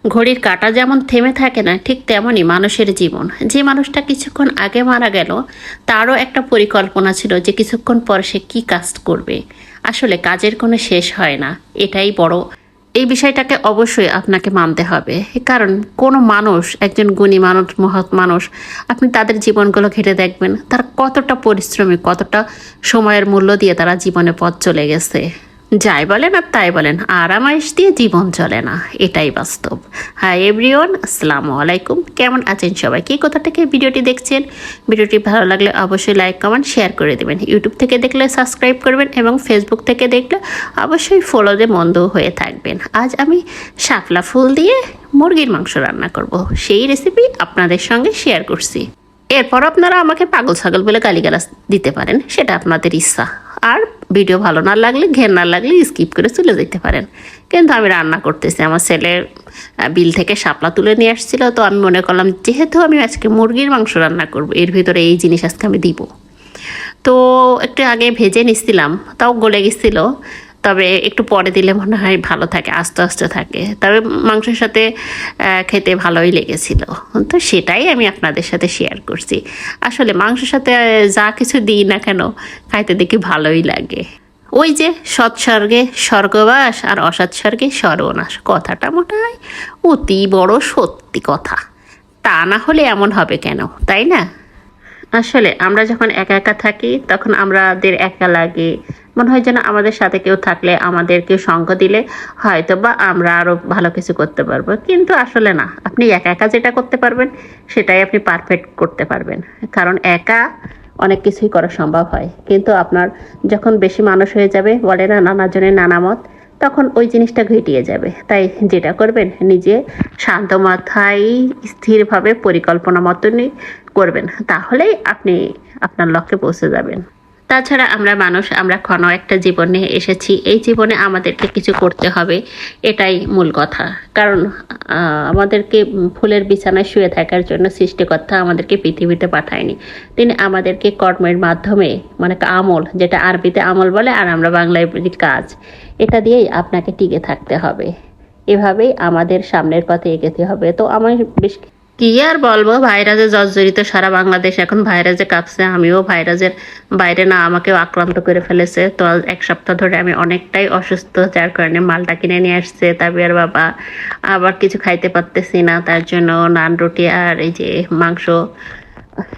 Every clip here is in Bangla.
ঘড়ির কাঁটা যেমন থেমে থাকে না, ঠিক তেমনই মানুষের জীবন। যে মানুষটা কিছুক্ষণ আগে মারা গেল, তারও একটা পরিকল্পনা ছিল যে কিছুক্ষণ পর সে কী কাজ করবে। আসলে কাজের কোনো শেষ হয় না, এটাই বড়। এই বিষয়টাকে অবশ্যই আপনাকে মানতে হবে, কারণ কোনো মানুষ, একজন গুণী মানুষ, মহৎ মানুষ, আপনি তাদের জীবনগুলো ঘেটে দেখবেন তারা কতটা পরিশ্রমী, কতটা সময়ের মূল্য দিয়ে তারা জীবনে পথ চলে গেছে। যাই বলেন আর তাই বলেন, আরামাইশ দিয়ে জীবন চলে না, এটাই বাস্তব। হাই এভরিওয়ান, আসসালামু আলাইকুম। কেমন আছেন সবাই? কি কোথা থেকে ভিডিওটি দেখছেন? ভিডিওটি ভালো লাগলে অবশ্যই লাইক কমেন্ট শেয়ার করে দেবেন। ইউটিউব থেকে দেখলে সাবস্ক্রাইব করবেন এবং ফেসবুক থেকে দেখলে অবশ্যই ফলোতে বন্ধ হয়ে থাকবেন। আজ আমি শাপলা ফুল দিয়ে মুরগির মাংস রান্না করব, সেই রেসিপি আপনাদের সঙ্গে শেয়ার করছি। এরপর আপনারা আমাকে পাগল ছাগল বলে গালিগালাজ দিতে পারেন, সেটা আপনাদের ইচ্ছা। আর ভিডিও ভালো না লাগলে, ঘের না লাগলে স্কিপ করে চলে যেতে পারেন। কিন্তু আমি রান্না করতেছি, আমার ছেলে বিল থেকে শাপলা তুলে নিয়ে আসছিল, তো আমি মনে করলাম যেহেতু আমি আজকে মুরগির মাংস রান্না করব, এর ভিতরে এই জিনিস আজকে আমি দিব। তো একটু আগে ভেজে নিচ্ছিলাম, তাও গলে গেছিল, তবে একটু পরে দিলে মনে হয় ভালো থাকে, আস্তে আস্তে থাকে। তবে মাংসের সাথে খেতে ভালোই লেগেছিল, তো সেটাই আমি আপনাদের সাথে শেয়ার করছি। আসলে মাংসের সাথে যা কিছু দিই না কেন, খাইতে দেখি ভালোই লাগে। ওই যে সৎস্বর্গে স্বর্গবাস আর অসৎস্বর্গে সর্বনাশ, কথাটা মনে হয় অতি বড় সত্যি কথা। তা না হলে এমন হবে কেন, তাই না? আসলে আমরা যখন একা একা থাকি তখন আমাদের একা লাগে, মনে হয় যেন আমাদের সাথে কেউ থাকলে, আমাদেরকে সঙ্গ দিলে হয়তো বা আমরা আরও ভালো কিছু করতে পারবো। কিন্তু আসলে না, আপনি একা একা যেটা করতে পারবেন সেটাই আপনি পারফেক্ট করতে পারবেন। কারণ একা অনেক কিছুই করা সম্ভব হয়, কিন্তু আপনার যখন বেশি মানুষ হয়ে যাবে, বলে না নানা জনের নানা মত, তখন ওই জিনিসটা ঘটিয়ে যাবে। তাই যেটা করবেন, নিজে শান্ত মাথায় স্থিরভাবে পরিকল্পনা মতনই করবেন, তাহলেই আপনি আপনার লক্ষ্যে পৌঁছে যাবেন। তাছাড়া আমরা মানুষ, আমরা ক্ষণ একটা জীবন নিয়ে এসেছি, এই জীবনে আমাদেরকে কিছু করতে হবে, এটাই মূল কথা। কারণ আমাদেরকে ফুলের বিছানায় শুয়ে থাকার জন্য সৃষ্টিকর্তা আমাদেরকে পৃথিবীতে পাঠায়নি। তিনি আমাদেরকে কর্মের মাধ্যমে, মানে আমল, যেটা আরবিতে আমল বলে আর আমরা বাংলায় বলি কাজ, এটা দিয়েই আপনাকে টিকে থাকতে হবে। এভাবেই আমাদের সামনের পথে এগোতে হবে। তো আমার বেশ কি আর বলবো, ভাইরাসে জর্জরিত সারা বাংলাদেশ এখন ভাইরাসে কাঁপছে। আমিও ভাইরাসের বাইরে না, আমাকেও আক্রান্ত করে ফেলেছে। তো এক সপ্তাহ ধরে আমি অনেকটাই অসুস্থ, যার কারণে মালটা কিনে নিয়ে আসছে তাবিয়ার বাবা। আবার কিছু খাইতে পারতেছি না, তার জন্য নান রুটি আর এই যে মাংস,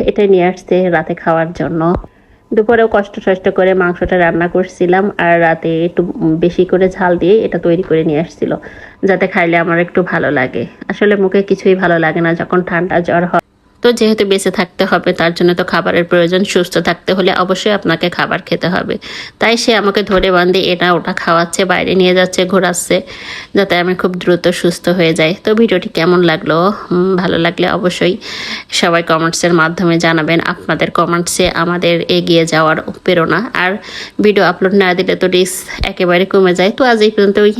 এটাই নিয়ে আসছে রাতে খাওয়ার জন্য। দুপুরেও কষ্ট করে মাংসটা রান্না করছিলাম, আর রাতে একটু বেশি করে ঝাল দিয়ে এটা তৈরি করে নিয়ে আসছিল, যাতে খাইলে আমার একটু ভালো লাগে। আসলে মুখে কিছুই ভালো লাগে না যখন ঠান্ডা জ্বর হয়। তো যেহেতু বেঁচে থাকতে হবে, তার জন্য তো খাবারের প্রয়োজন। সুস্থ থাকতে হলে অবশ্যই আপনাকে খাবার খেতে হবে। তাই সে আমাকে ধরে বাঁধে এটা ওটা খাওয়াচ্ছে, বাইরে নিয়ে যাচ্ছে, ঘোরাচ্ছে, যাতে আমি খুব দ্রুত সুস্থ হয়ে যাই। তো ভিডিওটি কেমন লাগলো? ভালো লাগলে অবশ্যই সবাই কমেন্টসের মাধ্যমে জানাবেন। আপনাদের কমেন্টসে আমাদের এগিয়ে যাওয়ার প্রেরণা। আর ভিডিও আপলোড না দিলে তো রিস্ক একেবারে কমে যায়। তো আজ এই পর্যন্তই।